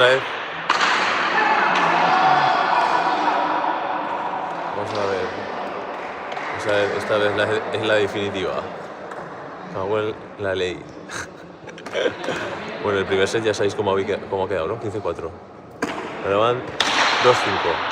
otra vez. Vamos a ver. Esta vez es la definitiva. Cago en la ley. Bueno, el primer set ya sabéis cómo ha quedado, ¿no? 15-4. Ahora van 2-5.